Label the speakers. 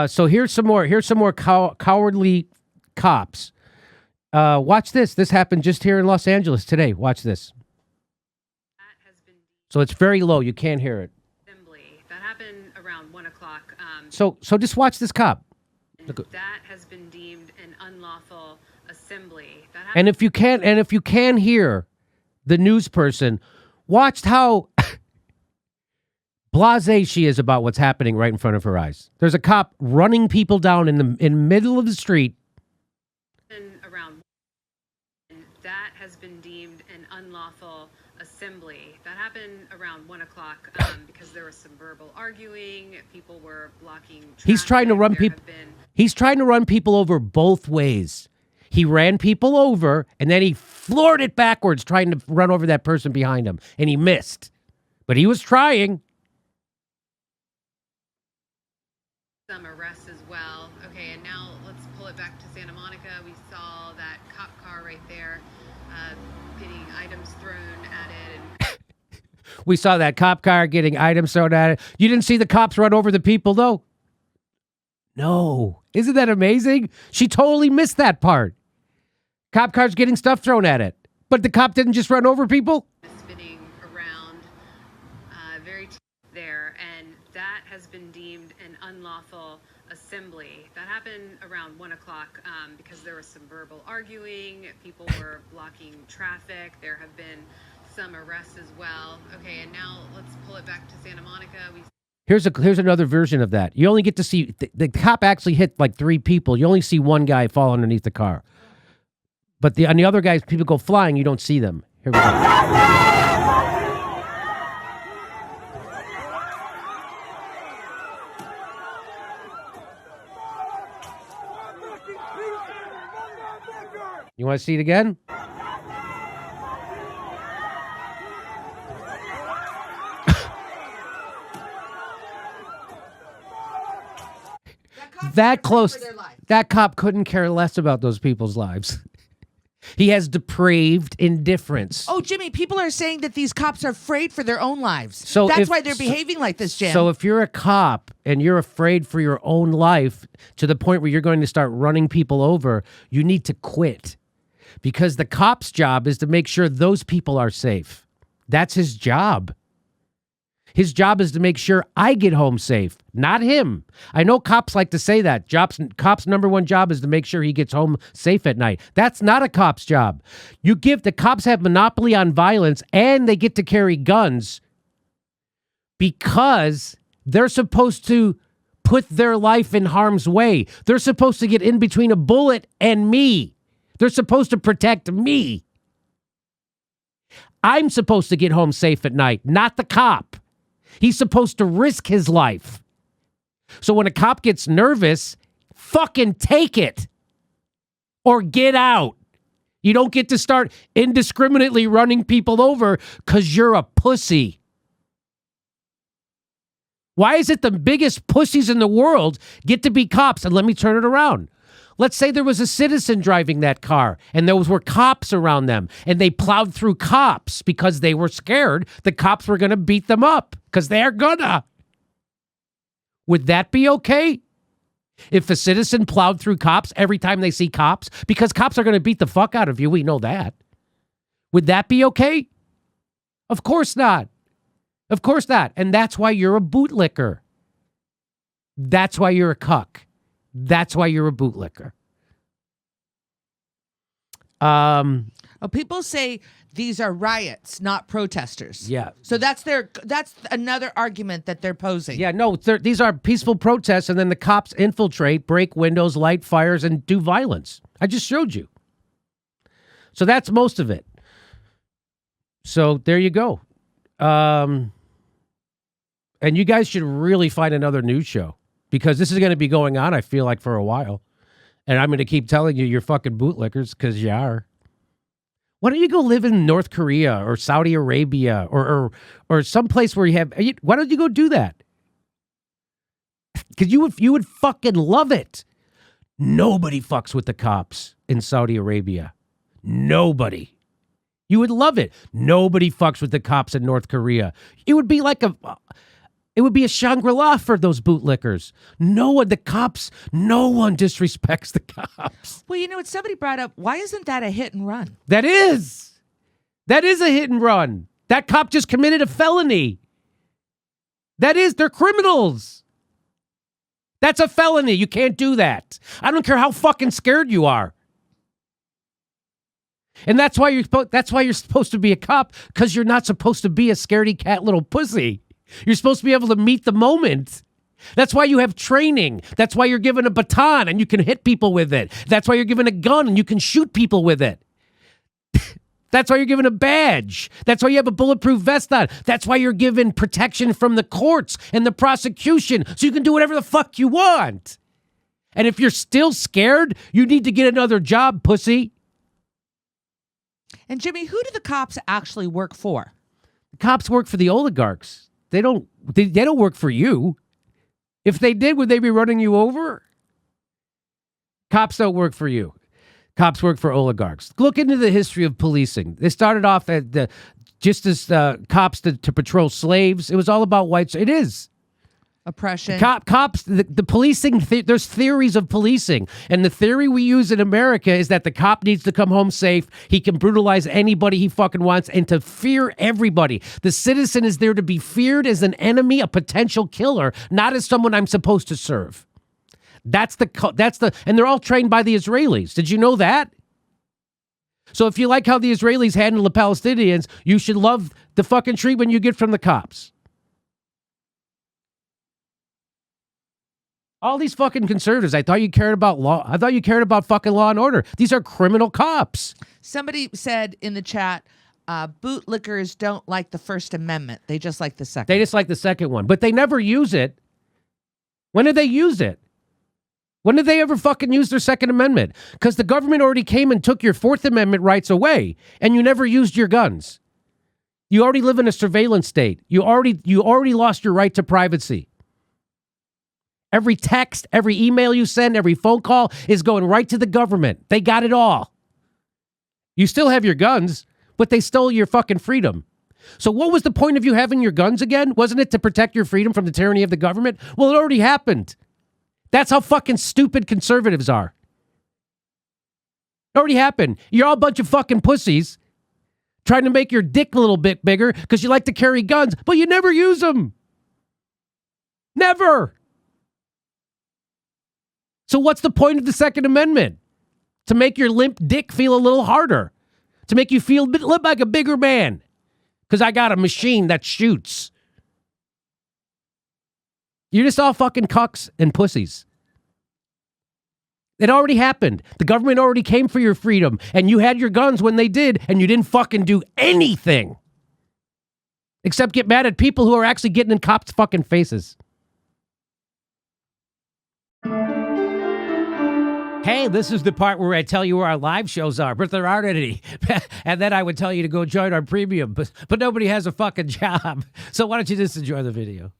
Speaker 1: So here's some more. Here's some more cowardly cops. Watch this. This happened just here in Los Angeles today. Watch this. So it's very low. You can't hear it.
Speaker 2: That happened around 1 o'clock.
Speaker 1: So just watch this cop.
Speaker 2: That has been deemed an unlawful assembly.
Speaker 1: And if you can hear the news person, watch how blasé she is about what's happening right in front of her eyes. There's a cop running people down in the middle of the street.
Speaker 2: That has been deemed an unlawful assembly. That happened around 1 o'clock because there was some verbal arguing. People were blocking traffic.
Speaker 1: He's trying to run people. He's trying to run people over both ways. He ran people over, and then he floored it backwards, trying to run over that person behind him, and he missed. But he was trying.
Speaker 2: Some arrests as well. Okay, and now let's pull it back to Santa Monica. We saw that cop car right there getting items thrown at it. And
Speaker 1: we saw that cop car getting items thrown at it. You didn't see the cops run over the people, though? No. Isn't that amazing? She totally missed that part. Cop cars getting stuff thrown at it. But the cop didn't just run over people?
Speaker 2: Spinning around there, and that has been deemed an unlawful assembly. That happened around 1 o'clock because there was some verbal arguing. People were blocking traffic. There have been some arrests as well. Okay, and now let's pull it back to Santa Monica.
Speaker 1: Here's another version of that. You only get to see the cop actually hit like 3 people. You only see one guy fall underneath the car. But on the other guys, people go flying. You don't see them. Here we go. You want to see it again? That close. That cop couldn't care less about those people's lives. He has depraved indifference.
Speaker 3: Oh, Jimmy, people are saying that these cops are afraid for their own lives.
Speaker 1: So
Speaker 3: that's why they're behaving like this, Jim.
Speaker 1: So if you're a cop and you're afraid for your own life to the point where you're going to start running people over, you need to quit. Because the cop's job is to make sure those people are safe. That's his job. His job is to make sure I get home safe, not him. I know cops like to say that. Cop's number one job is to make sure he gets home safe at night. That's not a cop's job. The cops have monopoly on violence, and they get to carry guns because they're supposed to put their life in harm's way. They're supposed to get in between a bullet and me. They're supposed to protect me. I'm supposed to get home safe at night, not the cop. He's supposed to risk his life. So when a cop gets nervous, fucking take it. Or get out. You don't get to start indiscriminately running people over because you're a pussy. Why is it the biggest pussies in the world get to be cops? And let me turn it around. Let's say there was a citizen driving that car and those were cops around them and they plowed through cops because they were scared the cops were going to beat them up because they're gonna. Would that be okay? If a citizen plowed through cops every time they see cops? Because cops are going to beat the fuck out of you. We know that. Would that be okay? Of course not. Of course not. And that's why you're a bootlicker. That's why you're a cuck. That's why you're a bootlicker.
Speaker 3: People say these are riots, not protesters.
Speaker 1: Yeah.
Speaker 3: So that's another argument that they're posing.
Speaker 1: Yeah, no, these are peaceful protests, and then the cops infiltrate, break windows, light fires, and do violence. I just showed you. So that's most of it. So there you go. And you guys should really find another news show. Because this is going to be going on, I feel like, for a while. And I'm going to keep telling you you're fucking bootlickers because you are. Why don't you go live in North Korea or Saudi Arabia or someplace where you have... Why don't you go do that? Because you would fucking love it. Nobody fucks with the cops in Saudi Arabia. Nobody. You would love it. Nobody fucks with the cops in North Korea. It would be like It would be a Shangri-La for those bootlickers. No one disrespects the cops.
Speaker 3: Well, you know what? Somebody brought up, why isn't that a hit and run?
Speaker 1: That is a hit and run. That cop just committed a felony. They're criminals. That's a felony. You can't do that. I don't care how fucking scared you are. And that's why you're supposed to be a cop, because you're not supposed to be a scaredy cat little pussy. You're supposed to be able to meet the moment. That's why you have training. That's why you're given a baton and you can hit people with it. That's why you're given a gun and you can shoot people with it. That's why you're given a badge. That's why you have a bulletproof vest on. That's why you're given protection from the courts and the prosecution, so you can do whatever the fuck you want. And if you're still scared, you need to get another job, pussy.
Speaker 3: And Jimmy, who do the cops actually work for?
Speaker 1: The cops work for the oligarchs. They don't work for you. If they did, would they be running you over? Cops don't work for you. Cops work for oligarchs. Look into the history of policing. They started off just as cops to patrol slaves. It was all about whites. It is.
Speaker 3: Oppression.
Speaker 1: Cops, the policing, there's theories of policing. And the theory we use in America is that the cop needs to come home safe. He can brutalize anybody he fucking wants and to fear everybody. The citizen is there to be feared as an enemy, a potential killer, not as someone I'm supposed to serve. And they're all trained by the Israelis. Did you know that? So if you like how the Israelis handle the Palestinians, you should love the fucking treatment you get from the cops. All these fucking conservatives, I thought you cared about law. I thought you cared about fucking law and order. These are criminal cops.
Speaker 3: Somebody said in the chat, bootlickers don't like the First Amendment. They just like the second.
Speaker 1: They just like the second one, but they never use it. When did they use it? When did they ever fucking use their Second Amendment? Because the government already came and took your Fourth Amendment rights away, and you never used your guns. You already live in a surveillance state. You already lost your right to privacy. Every text, every email you send, every phone call is going right to the government. They got it all. You still have your guns, but they stole your fucking freedom. So what was the point of you having your guns again? Wasn't it to protect your freedom from the tyranny of the government? Well, it already happened. That's how fucking stupid conservatives are. It already happened. You're all a bunch of fucking pussies trying to make your dick a little bit bigger because you like to carry guns, but you never use them. Never. So what's the point of the Second Amendment? To make your limp dick feel a little harder. To make you feel look like a bigger man. Because I got a machine that shoots. You're just all fucking cucks and pussies. It already happened. The government already came for your freedom. And you had your guns when they did. And you didn't fucking do anything. Except get mad at people who are actually getting in cops' fucking faces. Hey, this is the part where I tell you where our live shows are, but there aren't any. And then I would tell you to go join our premium, but nobody has a fucking job. So why don't you just enjoy the video?